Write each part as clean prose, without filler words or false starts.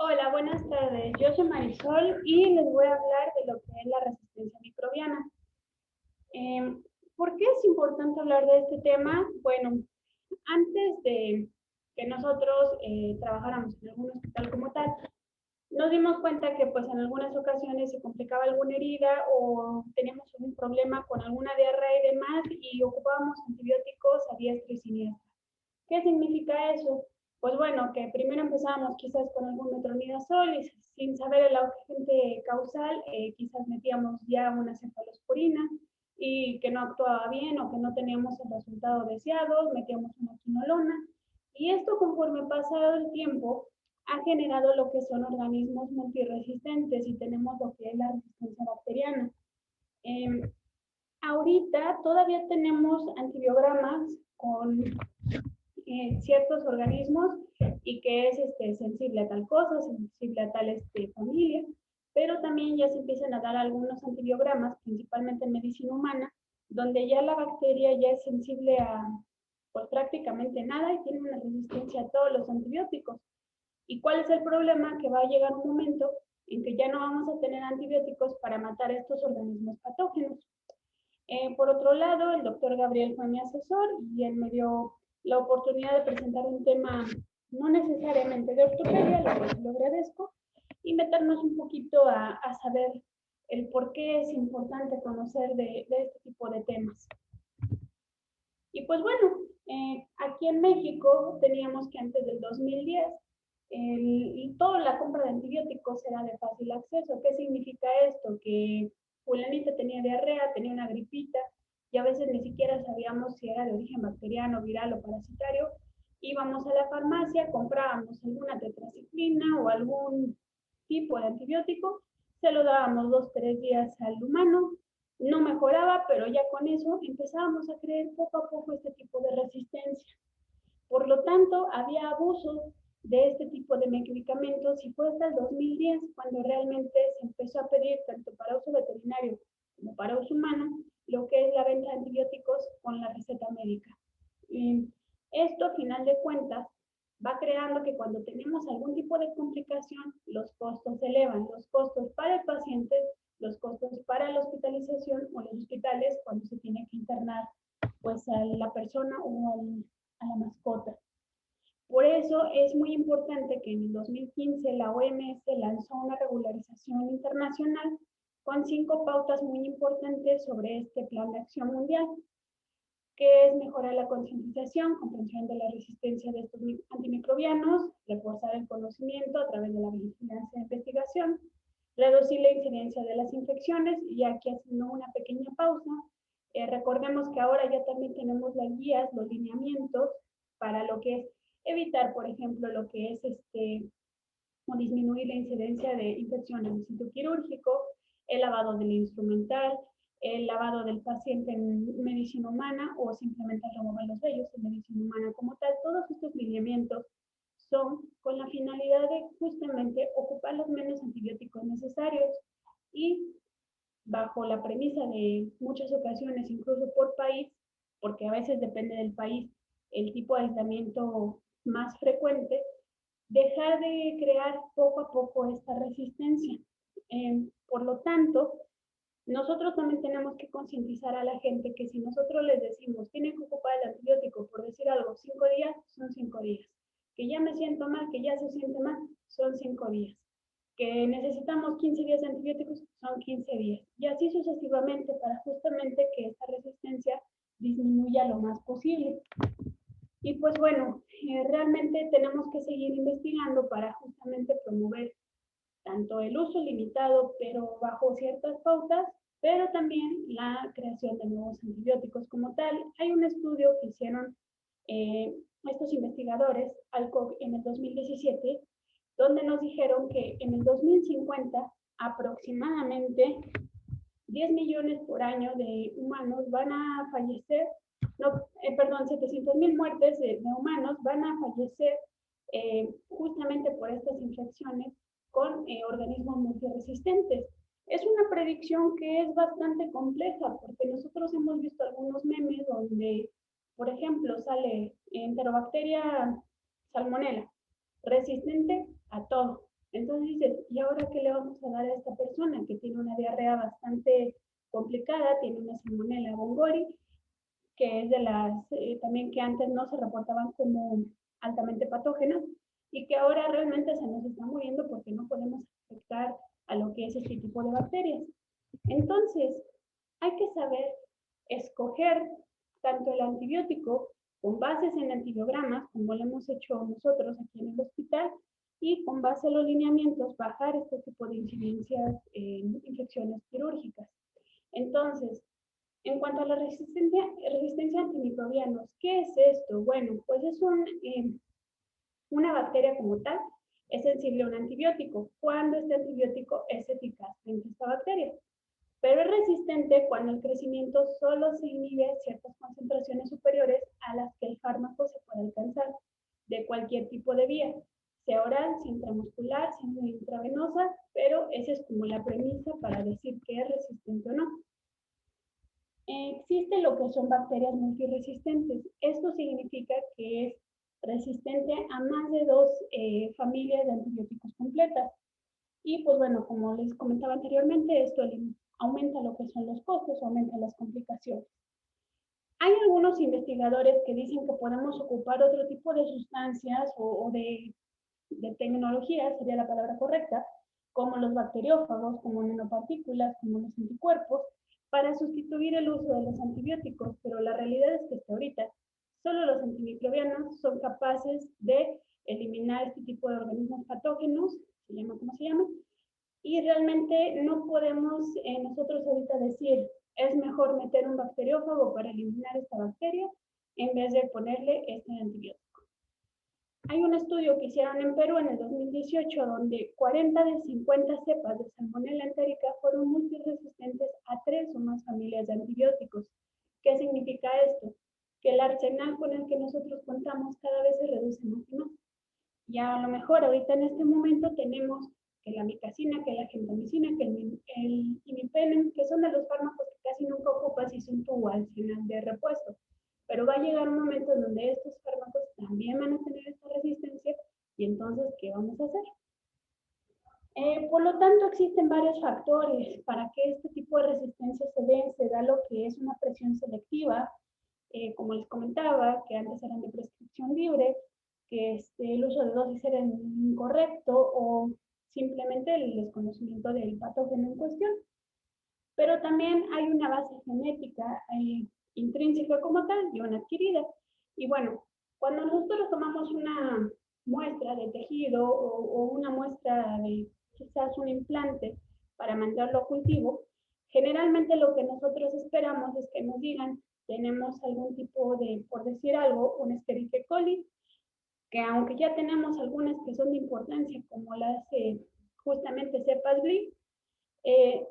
Hola, buenas tardes. Yo soy Marisol y les voy a hablar de lo que es la resistencia microbiana. Eh, ¿Por qué es importante hablar de este tema? Bueno, antes de que nosotros trabajáramos en algún hospital como tal, nos dimos cuenta que pues en algunas ocasiones se complicaba alguna herida o teníamos un problema con alguna diarrea y demás y ocupábamos antibióticos a diestra y siniestra. ¿Qué significa eso? Pues bueno, que primero empezábamos quizás con algún metronidazol y sin saber el agente causal, quizás metíamos ya una cefalosporina y que no actuaba bien o que no teníamos el resultado deseado, metíamos una quinolona. Y esto conforme pasado el tiempo ha generado lo que son organismos multiresistentes y tenemos lo que es la resistencia bacteriana. Eh, Ahorita todavía tenemos antibiogramas con ciertos organismos y que es sensible a tal cosa, sensible a tal familia, pero también ya se empiezan a dar algunos antibiogramas, principalmente en medicina humana, donde ya la bacteria ya es sensible a pues, prácticamente nada y tiene una resistencia a todos los antibióticos. ¿Y cuál es el problema? Que va a llegar un momento en que ya no vamos a tener antibióticos para matar estos organismos patógenos. Por otro lado, el doctor Gabriel fue mi asesor y él me dio la oportunidad de presentar un tema no necesariamente de ortopedia, lo cual lo agradezco, y meternos un poquito a saber el por qué es importante conocer de este tipo de temas. Y pues bueno, aquí en México teníamos que antes del 2010 toda la compra de antibióticos era de fácil acceso. ¿Qué significa esto? Que fulanita tenía diarrea, tenía una gripita y a veces ni siquiera sabíamos si era de origen bacteriano, viral o parasitario. Íbamos a la farmacia, comprábamos alguna tetraciclina o algún tipo de antibiótico, se lo dábamos 2, 3 días al humano, no mejoraba, pero ya con eso empezábamos a creer poco a poco este tipo de resistencia. Por lo tanto, había abuso de este tipo de medicamentos y fue hasta el 2010 cuando realmente se empezó a pedir tanto para uso veterinario como para uso humano lo que es la venta de antibióticos con la receta médica. Y esto, a final de cuentas, va creando que cuando tenemos algún tipo de complicación, los costos se elevan, los costos para el paciente, los costos para la hospitalización o los hospitales cuando se tiene que internar pues a la persona o a la mascota. Por eso es muy importante que en el 2015 la OMS lanzó una regularización internacional con 5 pautas muy importantes sobre este plan de acción mundial, que es mejorar la concientización, comprensión de la resistencia de estos antimicrobianos, reforzar el conocimiento a través de la vigilancia e investigación, reducir la incidencia de las infecciones, y aquí haciendo una pequeña pausa, recordemos que ahora ya también tenemos las guías, los lineamientos para lo que es evitar, por ejemplo, lo que es o disminuir la incidencia de infección en el sitio quirúrgico, el lavado del instrumental, el lavado del paciente en medicina humana o simplemente remover los vellos en medicina humana como tal. Todos estos lineamientos son con la finalidad de justamente ocupar los menos antibióticos necesarios y bajo la premisa de muchas ocasiones, incluso por país, porque a veces depende del país el tipo de aislamiento más frecuente, dejar de crear poco a poco esta resistencia. Por lo tanto, nosotros también tenemos que concientizar a la gente que si nosotros les decimos, tienen que ocupar el antibiótico, por decir algo, 5 días, son 5 días. Que ya me siento mal, que ya se siente mal, son 5 días. Que necesitamos 15 días de antibióticos, son 15 días. Y así sucesivamente para justamente que esta resistencia disminuya lo más posible. Y pues bueno, realmente tenemos que seguir investigando para justamente promover tanto el uso limitado, pero bajo ciertas pautas, pero también la creación de nuevos antibióticos como tal. Hay un estudio que hicieron eh, estos investigadores, ALCOG, en el 2017, donde nos dijeron que en el 2050 aproximadamente 10 millones por año de humanos van a fallecer, no, perdón, 700,000 muertes de humanos van a fallecer justamente por estas infecciones con organismos multiresistentes. Es una predicción que es bastante compleja porque nosotros hemos visto algunos memes donde, por ejemplo, sale enterobacteria salmonella, resistente a todo. Entonces dices, ¿y ahora qué le vamos a dar a esta persona que tiene una diarrea bastante complicada, tiene una Salmonella Bongori, que es de las también que antes no se reportaban como altamente patógenas y que ahora realmente se nos está muriendo porque no podemos afectar a lo que es este tipo de bacterias? Entonces, hay que saber escoger tanto el antibiótico con bases en antibiogramas, como lo hemos hecho nosotros aquí en el hospital, y con base a los lineamientos bajar este tipo de incidencias en infecciones quirúrgicas. Entonces, en cuanto a la resistencia a antimicrobianos, ¿qué es esto? Bueno, pues es una bacteria como tal, es sensible a un antibiótico cuando este antibiótico es eficaz frente a esta bacteria, pero es resistente cuando el crecimiento solo se inhibe ciertas concentraciones superiores a las que el fármaco se puede alcanzar de cualquier tipo de vía, sea oral, sea intramuscular, sea intravenosa, pero esa es como la premisa para decir que es resistente o no. Existe lo que son bacterias multiresistentes. Esto significa que es resistente a más de dos familias de antibióticos completas. Y pues bueno, como les comentaba anteriormente, esto aumenta lo que son los costos, aumenta las complicaciones. Hay algunos investigadores que dicen que podemos ocupar otro tipo de sustancias o de tecnología, sería la palabra correcta, como los bacteriófagos, como nanopartículas, como los anticuerpos, para sustituir el uso de los antibióticos, pero la realidad es que hasta ahorita solo los antimicrobianos son capaces de eliminar este tipo de organismos patógenos, se llama como se llama, y realmente no podemos nosotros ahorita decir, es mejor meter un bacteriófago para eliminar esta bacteria en vez de ponerle este antibiótico. Hay un estudio que hicieron en Perú en el 2018 donde 40 de 50 cepas de Salmonella entérica fueron multiresistentes a 3 o más familias de antibióticos. ¿Qué significa esto? Que el arsenal con el que nosotros contamos cada vez se reduce más y más. Y a lo mejor ahorita en este momento tenemos que la micacina, que la gentamicina, que el imipenem, que son de los fármacos que casi nunca ocupas y son tu arsenal de repuesto. Pero va a llegar un momento en donde estos fármacos también van a tener esta resistencia y entonces, ¿qué vamos a hacer? Por lo tanto, existen varios factores para que este tipo de resistencia se dé. Se da lo que es una presión selectiva, como les comentaba, que antes eran de prescripción libre, que el uso de dosis era incorrecto o simplemente el desconocimiento del patógeno en cuestión. Pero también hay una base genética intrínseca como tal y una adquirida. Y bueno, cuando nosotros tomamos una muestra de tejido o una muestra de quizás un implante para mandarlo a cultivo, generalmente lo que nosotros esperamos es que nos digan, tenemos algún tipo de, por decir algo, un Escherichia coli, que aunque ya tenemos algunas que son de importancia, como las justamente cepas BLI, eh,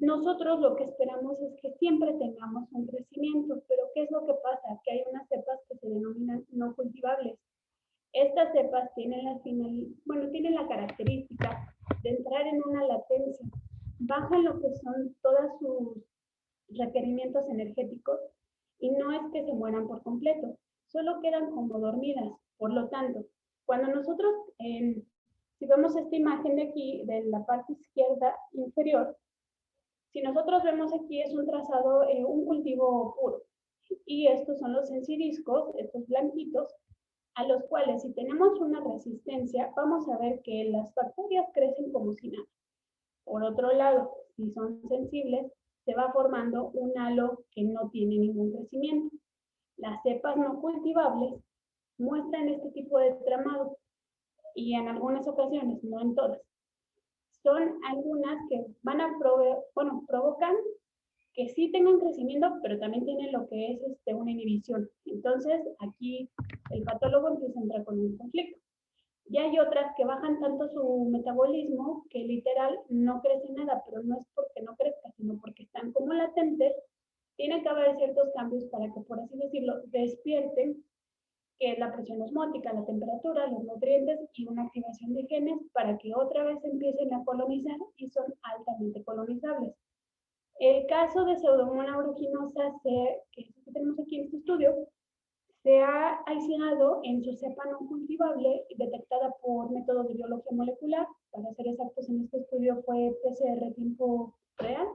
nosotros lo que esperamos es que siempre tengamos un crecimiento, pero ¿qué es lo que pasa? Que hay unas cepas que se denominan no cultivables. Estas cepas tienen tienen la característica de entrar en una latencia, bajan lo que son todos sus requerimientos energéticos y no es que se mueran por completo, solo quedan como dormidas. Por lo tanto, cuando nosotros, si vemos esta imagen de aquí, de la parte izquierda inferior, si nosotros vemos aquí es un trazado, un cultivo puro. Y estos son los encidiscos, estos blanquitos, a los cuales si tenemos una resistencia, vamos a ver que las bacterias crecen como si nada. Por otro lado, si son sensibles, se va formando un halo que no tiene ningún crecimiento. Las cepas no cultivables muestran este tipo de tramado y en algunas ocasiones, no en todas, son algunas que van a provocan que sí tengan crecimiento, pero también tienen lo que es una inhibición. Entonces, aquí el patólogo empieza a entrar con un conflicto. Y hay otras que bajan tanto su metabolismo que literal no crece nada, pero no es porque no crezca, sino porque están como latentes. Tiene que haber ciertos cambios para que, por así decirlo, despierten, que es la presión osmótica, la temperatura, los nutrientes y una activación de genes para que otra vez empiecen a colonizar y son altamente colonizables. El caso de Pseudomonas aeruginosa, que es el que tenemos aquí en este estudio, se ha aislado en su cepa no cultivable detectada por métodos de biología molecular, para ser exactos en este estudio fue PCR tiempo real,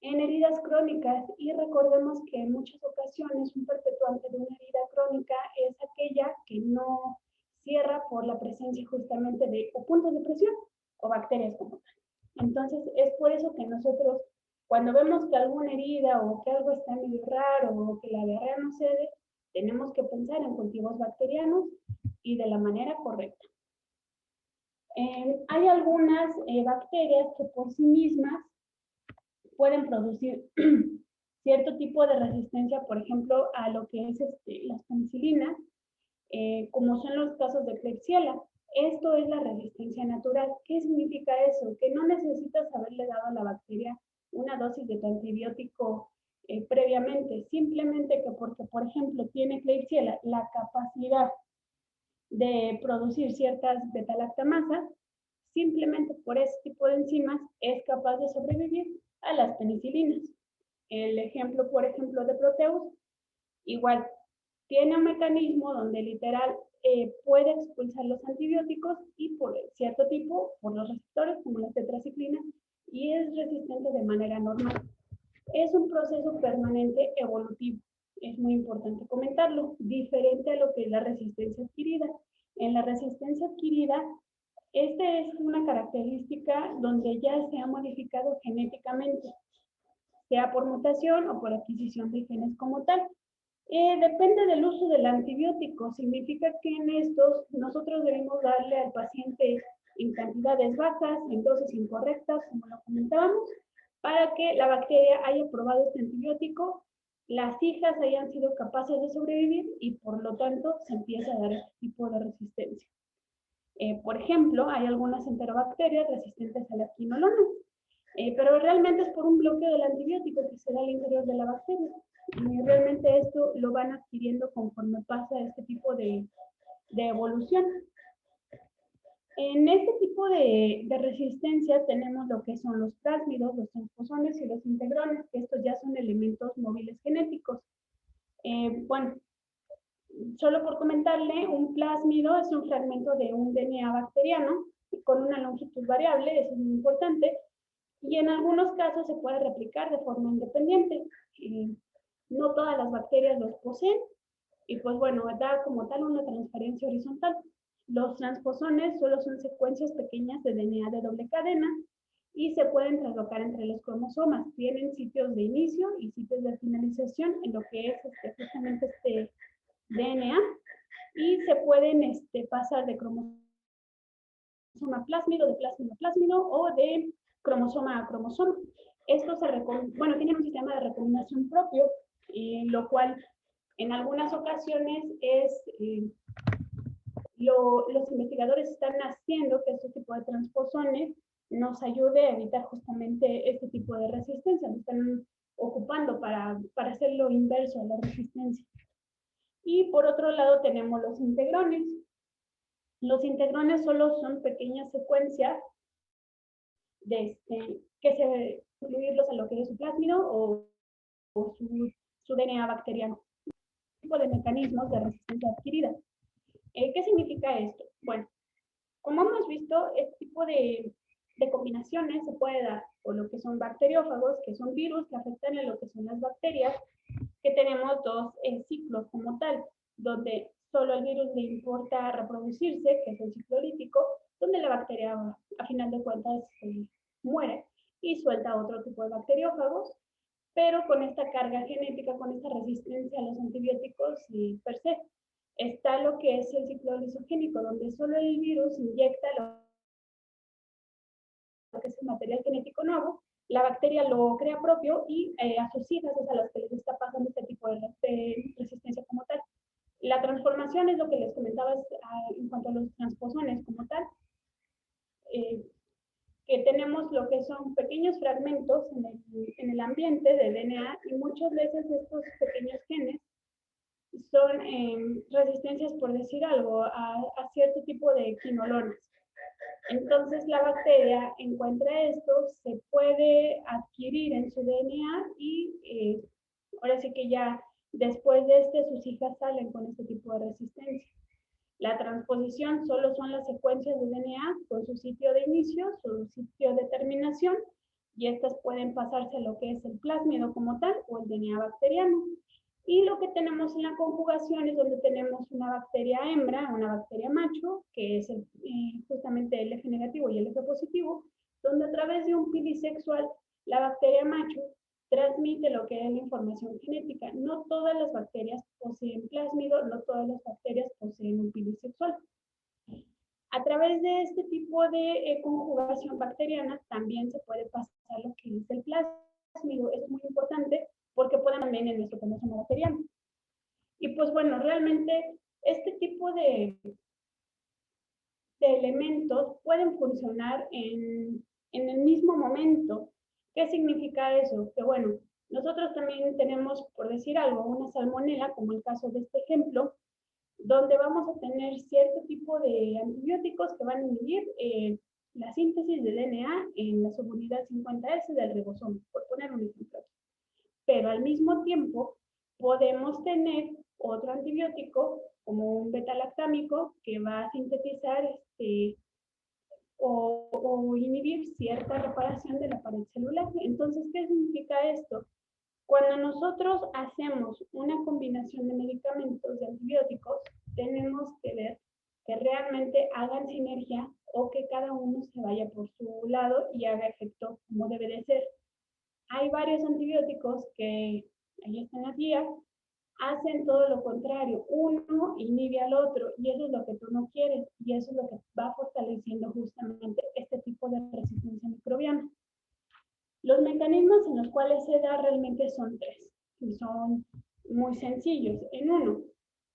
en heridas crónicas, y recordemos que en muchas ocasiones un perpetuante de una herida crónica es aquella que no cierra por la presencia justamente de o puntos de presión o bacterias como tal. Entonces es por eso que nosotros, cuando vemos que alguna herida o que algo está medio raro o que la diarrea no cede, tenemos que pensar en cultivos bacterianos y de la manera correcta. Hay algunas bacterias que por sí mismas pueden producir cierto tipo de resistencia, por ejemplo, a lo que es las penicilinas, como son los casos de Klebsiella. Esto es la resistencia natural. ¿Qué significa eso? Que no necesitas haberle dado a la bacteria una dosis de tu antibiótico previamente, simplemente que porque, por ejemplo, tiene Klebsiella la capacidad de producir ciertas beta-lactamasas, simplemente por ese tipo de enzimas es capaz de sobrevivir a las penicilinas. El ejemplo, por ejemplo, de Proteus, igual, tiene un mecanismo donde literal puede expulsar los antibióticos y por cierto tipo, por los receptores como las tetraciclinas, y es resistente de manera normal. Es un proceso permanente evolutivo, es muy importante comentarlo, diferente a lo que es la resistencia adquirida. En la resistencia adquirida, esta es una característica donde ya se ha modificado genéticamente, sea por mutación o por adquisición de genes como tal. Depende del uso del antibiótico. Significa que en estos nosotros debemos darle al paciente en cantidades bajas, en dosis incorrectas, como lo comentábamos, para que la bacteria haya probado este antibiótico, las hijas hayan sido capaces de sobrevivir y por lo tanto se empieza a dar este tipo de resistencia. Por ejemplo, hay algunas enterobacterias resistentes a las quinolonas, pero realmente es por un bloqueo del antibiótico que se da al interior de la bacteria. Y realmente esto lo van adquiriendo conforme pasa este tipo de evolución. En este tipo de resistencia tenemos lo que son los plásmidos, los transposones y los integrones, que estos ya son elementos móviles genéticos. Bueno, solo por comentarle, un plásmido es un fragmento de un DNA bacteriano con una longitud variable, eso es muy importante, y en algunos casos se puede replicar de forma independiente. No todas las bacterias los poseen y pues bueno, da como tal una transferencia horizontal. Los transposones solo son secuencias pequeñas de DNA de doble cadena y se pueden traslocar entre los cromosomas. Tienen sitios de inicio y sitios de finalización en lo que es justamente este DNA y se pueden pasar de cromosoma plásmido, de plásmido a plásmido o de cromosoma a cromosoma. Esto tienen un sistema de recombinación propio, lo cual en algunas ocasiones los investigadores están haciendo que este tipo de transposones nos ayude a evitar justamente este tipo de resistencia, nos están ocupando para hacer lo inverso a la resistencia. Y por otro lado tenemos los integrones. Los integrones solo son pequeñas secuencias que se incluirlos a lo que es su plásmido o su DNA bacteriano. Tipo de mecanismos de resistencia adquirida. ¿Qué significa esto? Bueno, como hemos visto, este tipo de combinaciones se puede dar por lo que son bacteriófagos, que son virus que afectan a lo que son las bacterias, que tenemos dos ciclos como tal, donde solo al virus le importa reproducirse, que es el ciclo lítico, donde la bacteria a final de cuentas muere y suelta otro tipo de bacteriófagos, pero con esta carga genética, con esta resistencia a los antibióticos per se. Está lo que es el ciclo lisogénico, donde solo el virus inyecta lo que es el material genético nuevo, la bacteria lo crea propio y a sus hijas es a las que les está pasando este tipo de resistencia como tal. La transformación es lo que les comentaba en cuanto a los transposones como tal, que tenemos lo que son pequeños fragmentos en el ambiente de DNA y muchas veces estos pequeños genes son resistencias, por decir algo, a cierto tipo de quinolonas. Entonces la bacteria encuentra esto, se puede adquirir en su DNA y ahora sí que ya después de sus hijas salen con este tipo de resistencia. La transposición solo son las secuencias de DNA con su sitio de inicio, su sitio de terminación, y estas pueden pasarse a lo que es el plásmido como tal o el DNA bacteriano. Y lo que tenemos en la conjugación es donde tenemos una bacteria hembra, una bacteria macho, que es justamente el F negativo y el F positivo, donde a través de un pili sexual la bacteria macho transmite lo que es la información genética. No todas las bacterias poseen plásmido, no todas las bacterias poseen un pili sexual. A través de este tipo de conjugación bacteriana también se puede pasar lo que es el plásmido. Es muy importante porque pueden también en nuestro cromosoma bacteriano. Y pues bueno, realmente este tipo de elementos pueden funcionar en el mismo momento. ¿Qué significa eso? Que bueno, nosotros también tenemos, por decir algo, una salmonela, como el caso de este ejemplo, donde vamos a tener cierto tipo de antibióticos que van a inhibir la síntesis de DNA en la subunidad 50S del ribosoma, por poner un ejemplo. Pero al mismo tiempo podemos tener otro antibiótico como un beta-lactámico que va a sintetizar o inhibir cierta reparación de la pared celular. Entonces, ¿qué significa esto? Cuando nosotros hacemos una combinación de medicamentos, de antibióticos, tenemos que ver que realmente hagan sinergia o que cada uno se vaya por su lado y haga efecto como debe de ser. Hay varios antibióticos que, ahí está en la guía, hacen todo lo contrario. Uno inhibe al otro y eso es lo que tú no quieres y eso es lo que va fortaleciendo justamente este tipo de resistencia microbiana. Los mecanismos en los cuales se da realmente son tres y son muy sencillos. En uno,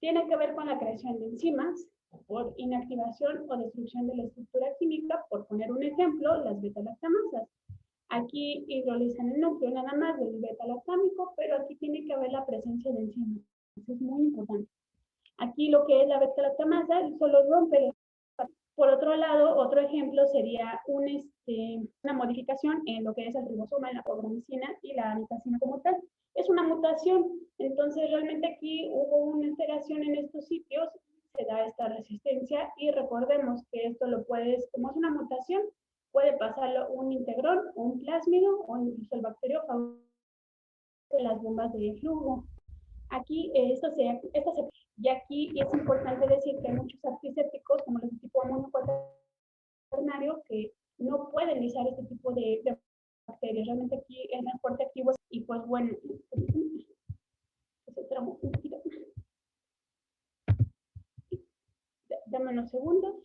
tiene que ver con la creación de enzimas por inactivación o destrucción de la estructura química, por poner un ejemplo, las beta-lactamasas. Aquí hidrolizan el núcleo nada más del beta-lactámico, pero aquí tiene que haber la presencia de enzimas. Eso es muy importante. Aquí lo que es la beta-lactamasa solo rompe. Por otro lado, otro ejemplo sería una modificación en lo que es el ribosoma, en la programicina y la amicacina como tal. Es una mutación, entonces realmente aquí hubo una alteración en estos sitios, se da esta resistencia y recordemos que esto lo puedes, como es una mutación, puede pasarlo un integrón, un plásmido o incluso el bacteriófago de las bombas de flujo. Aquí, y aquí es importante decir que hay muchos antisépticos, como los de tipo amonio cuaternario, que no pueden lisar este tipo de bacterias. Realmente aquí el transporte activo y pues bueno, ese tramo, dame unos segundos.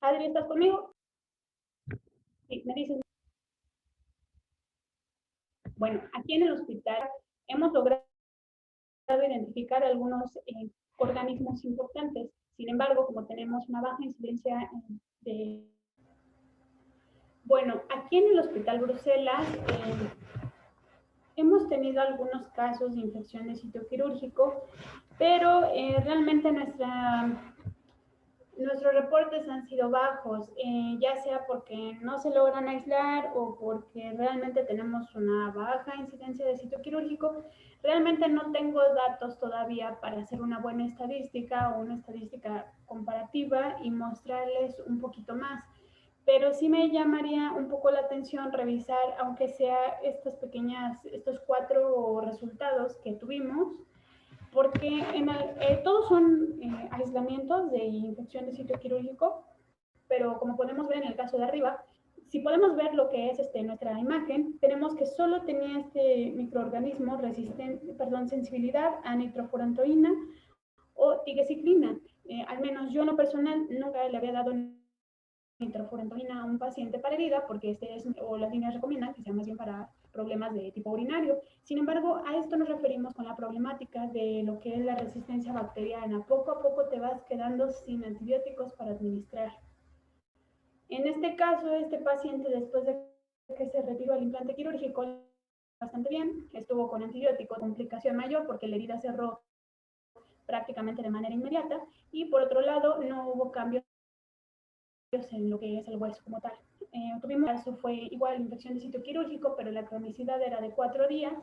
Adri, ¿estás conmigo? Sí, me dicen. Bueno, aquí en el hospital hemos logrado identificar algunos organismos importantes. Sin embargo, como tenemos una baja incidencia de... Bueno, aquí en el Hospital Bruselas hemos tenido algunos casos de infección de sitio quirúrgico, pero realmente nuestros reportes han sido bajos, ya sea porque no se logran aislar o porque realmente tenemos una baja incidencia de sitio quirúrgico. Realmente no tengo datos todavía para hacer una buena estadística o una estadística comparativa y mostrarles un poquito más. Pero sí me llamaría un poco la atención revisar, aunque sea estos 4 resultados que tuvimos, porque todos son aislamientos de infección de sitio quirúrgico, pero como podemos ver en el caso de arriba, si podemos ver lo que es nuestra imagen, tenemos que solo tenía este microorganismo sensibilidad a nitrofurantoína o tigecyclina. Al menos yo en lo personal nunca le había dado nitrofurantoína a un paciente para herida, porque o las líneas recomiendan que sea más bien para problemas de tipo urinario. Sin embargo, a esto nos referimos con la problemática de lo que es la resistencia bacteriana. Poco a poco te vas quedando sin antibióticos para administrar. En este caso, este paciente, después de que se retiró el implante quirúrgico, bastante bien, estuvo con antibióticos, complicación mayor porque la herida cerró prácticamente de manera inmediata, y por otro lado no hubo cambios en lo que es el hueso como tal. Tuvimos, eso fue igual infección de sitio quirúrgico, pero la cronicidad era de 4 días.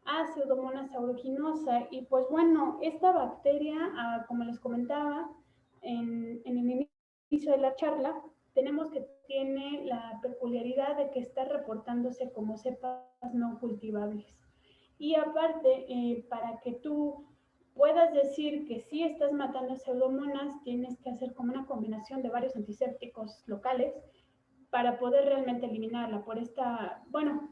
a Pseudomonas aeruginosa. Y pues bueno, esta bacteria, como les comentaba en el inicio de la charla, tenemos que tiene la peculiaridad de que está reportándose como cepas no cultivables. Y aparte, para que tú puedas decir que sí estás matando pseudomonas, tienes que hacer como una combinación de varios antisépticos locales para poder realmente eliminarla. Por esta, bueno,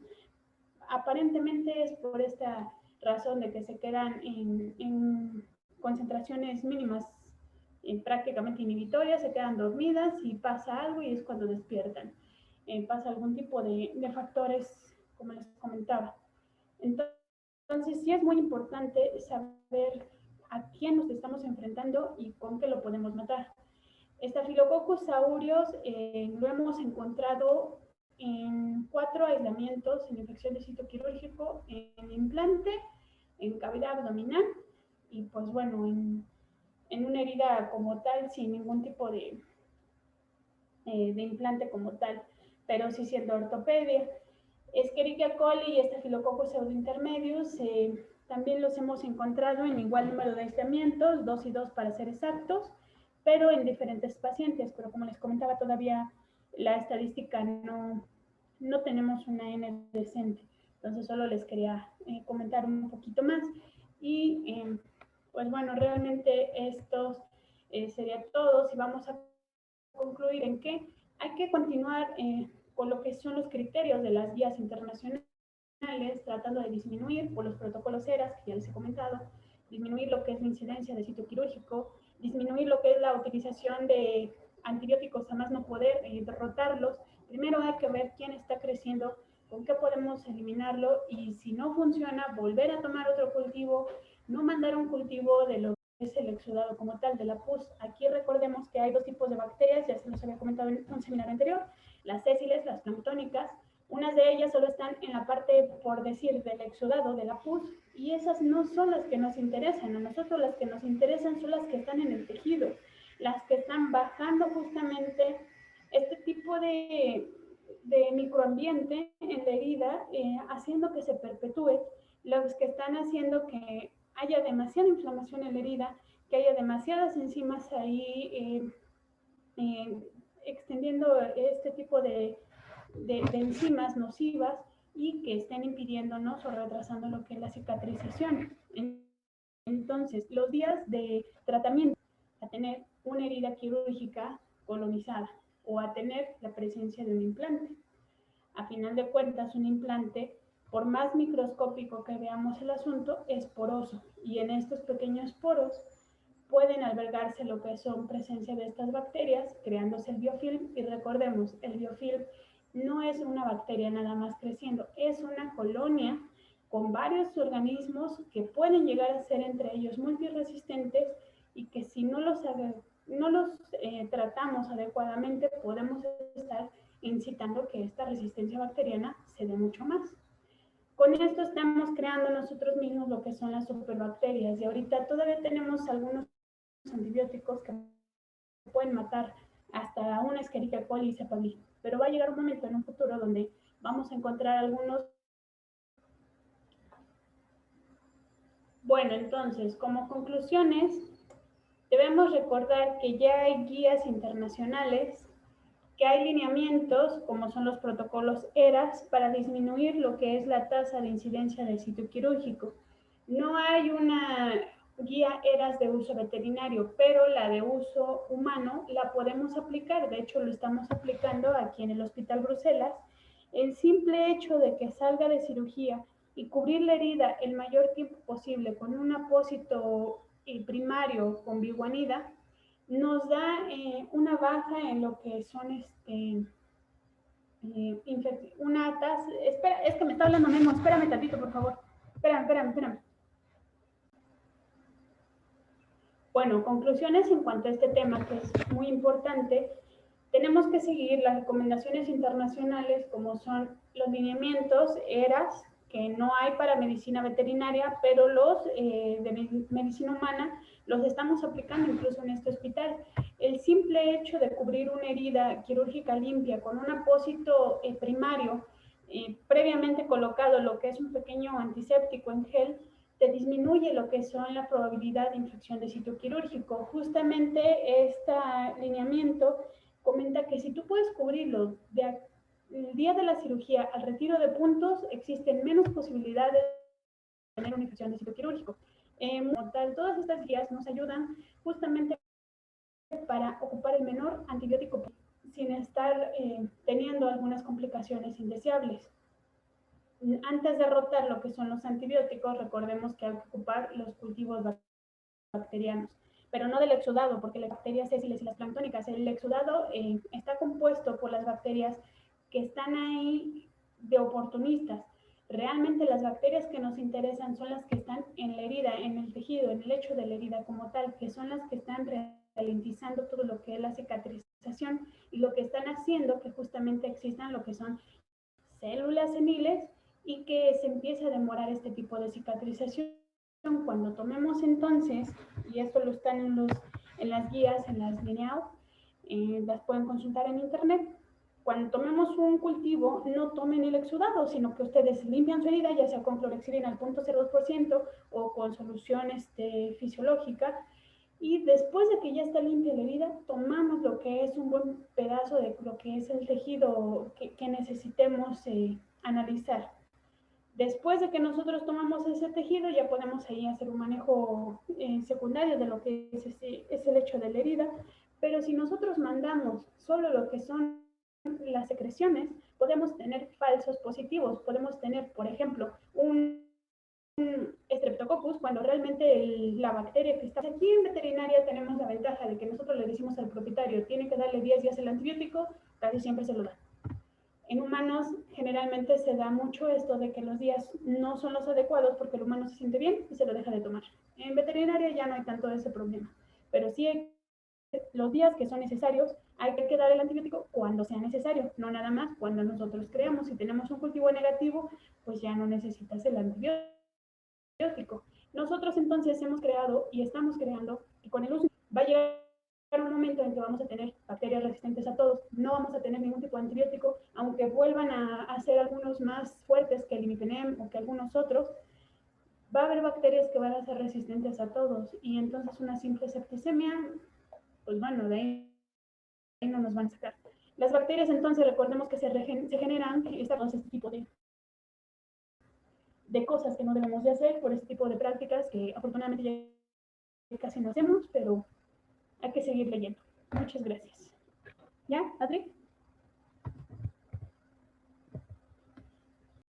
aparentemente es por esta razón de que se quedan en concentraciones mínimas prácticamente inhibitorias, se quedan dormidas y pasa algo y es cuando despiertan. Pasa algún tipo de factores, como les comentaba. Entonces, sí es muy importante saber a quién nos estamos enfrentando y con qué lo podemos matar. Staphylococcus aureus lo hemos encontrado en 4 aislamientos en infección de sitio quirúrgico, en implante, en cavidad abdominal y pues bueno, en una herida como tal, sin ningún tipo de implante como tal, pero sí siendo ortopedia. Escherichia coli y Staphylococcus pseudointermedius también los hemos encontrado en igual número de aislamientos, 2 y 2 para ser exactos, pero en diferentes pacientes. Pero como les comentaba, todavía la estadística no tenemos una N decente. Entonces solo les quería comentar un poquito más. Y pues bueno, realmente estos sería todo. Si vamos a concluir en que hay que continuar con lo que son los criterios de las guías internacionales, tratando de disminuir por los protocolos ERAS, que ya les he comentado, disminuir lo que es la incidencia de sitio quirúrgico, disminuir lo que es la utilización de antibióticos a más no poder y derrotarlos. Primero hay que ver quién está creciendo, con qué podemos eliminarlo y si no funciona, volver a tomar otro cultivo, no mandar un cultivo de lo que es el exudado como tal de la pus. Aquí recordemos que hay 2 tipos de bacterias, ya se los había comentado en un seminario anterior, las sésiles, las planctónicas. Unas de ellas solo están en la parte, por decir, del exudado, de la pus, y esas no son las que nos interesan. A nosotros las que nos interesan son las que están en el tejido, las que están bajando justamente este tipo de microambiente en la herida, haciendo que se perpetúe, los que están haciendo que haya demasiada inflamación en la herida, que haya demasiadas enzimas ahí extendiendo este tipo de enzimas nocivas y que estén impidiéndonos o retrasando lo que es la cicatrización. Entonces, los días de tratamiento a tener una herida quirúrgica colonizada o a tener la presencia de un implante. A final de cuentas, un implante, por más microscópico que veamos el asunto, es poroso y en estos pequeños poros pueden albergarse lo que son presencia de estas bacterias, creándose el biofilm. Y recordemos, el biofilm no es una bacteria nada más creciendo, es una colonia con varios organismos que pueden llegar a ser entre ellos multiresistentes y que si no los tratamos adecuadamente podemos estar incitando que esta resistencia bacteriana se dé mucho más. Con esto estamos creando nosotros mismos lo que son las superbacterias y ahorita todavía tenemos algunos antibióticos que pueden matar hasta una Escherichia coli y Cephalid, pero va a llegar un momento en un futuro donde vamos a encontrar algunos. Bueno, entonces, como conclusiones, debemos recordar que ya hay guías internacionales, que hay lineamientos, como son los protocolos ERAS, para disminuir lo que es la tasa de incidencia del sitio quirúrgico. No hay una guía ERAS de uso veterinario, pero la de uso humano la podemos aplicar. De hecho, lo estamos aplicando aquí en el Hospital Bruselas. El simple hecho de que salga de cirugía y cubrir la herida el mayor tiempo posible con un apósito primario con biguanida nos da una baja en lo que son una tasa. Espera, es que me está hablando Memo, espérame tantito, por favor. Espérame. Bueno, conclusiones en cuanto a este tema, que es muy importante. Tenemos que seguir las recomendaciones internacionales, como son los lineamientos ERAS, que no hay para medicina veterinaria, pero los de medicina humana los estamos aplicando incluso en este hospital. El simple hecho de cubrir una herida quirúrgica limpia con un apósito primario previamente colocado lo que es un pequeño antiséptico en gel, te disminuye lo que son la probabilidad de infección de sitio quirúrgico. Justamente este lineamiento comenta que si tú puedes cubrirlo del día de la cirugía al retiro de puntos, existen menos posibilidades de tener una infección de sitio quirúrgico. Todas estas guías nos ayudan justamente para ocupar el menor antibiótico sin estar teniendo algunas complicaciones indeseables. Antes de rotar lo que son los antibióticos, recordemos que hay que ocupar los cultivos bacterianos, pero no del exudado, porque las bacterias sésiles y las planctónicas, el exudado está compuesto por las bacterias que están ahí de oportunistas. Realmente las bacterias que nos interesan son las que están en la herida, en el tejido, en el lecho de la herida como tal, que son las que están ralentizando todo lo que es la cicatrización y lo que están haciendo que justamente existan lo que son células seniles y que se empiece a demorar este tipo de cicatrización. Cuando tomemos entonces, y esto lo están en las guías, en las lineados, las pueden consultar en internet, cuando tomemos un cultivo, no tomen el exudado, sino que ustedes limpian su herida, ya sea con clorhexidina al 0.02% o con solución fisiológica, y después de que ya está limpia la herida, tomamos lo que es un buen pedazo de lo que es el tejido que necesitemos analizar. Después de que nosotros tomamos ese tejido, ya podemos ahí hacer un manejo secundario de lo que es el hecho de la herida, pero si nosotros mandamos solo lo que son las secreciones, podemos tener falsos positivos, podemos tener, por ejemplo, un Streptococcus, cuando realmente la bacteria que está aquí en veterinaria tenemos la ventaja de que nosotros le decimos al propietario, tiene que darle 10 días el antibiótico, casi siempre se lo da. En humanos generalmente se da mucho esto de que los días no son los adecuados porque el humano se siente bien y se lo deja de tomar. En veterinaria ya no hay tanto ese problema, pero sí hay los días que son necesarios, hay que dar el antibiótico cuando sea necesario, no nada más cuando nosotros creamos. Si tenemos un cultivo negativo, pues ya no necesitas el antibiótico. Nosotros entonces hemos creado y estamos creando, y con el uso va a llegar un momento en que vamos a tener bacterias resistentes a todos, no vamos a tener ningún tipo de antibiótico, aunque vuelvan a ser algunos más fuertes que el imipenem o que algunos otros, va a haber bacterias que van a ser resistentes a todos, y entonces una simple septicemia, pues bueno, de ahí no nos van a sacar. Las bacterias entonces recordemos que se generan este tipo de cosas que no debemos de hacer por este tipo de prácticas que afortunadamente ya casi no hacemos, pero hay que seguir leyendo. Muchas gracias. ¿Ya, Adri?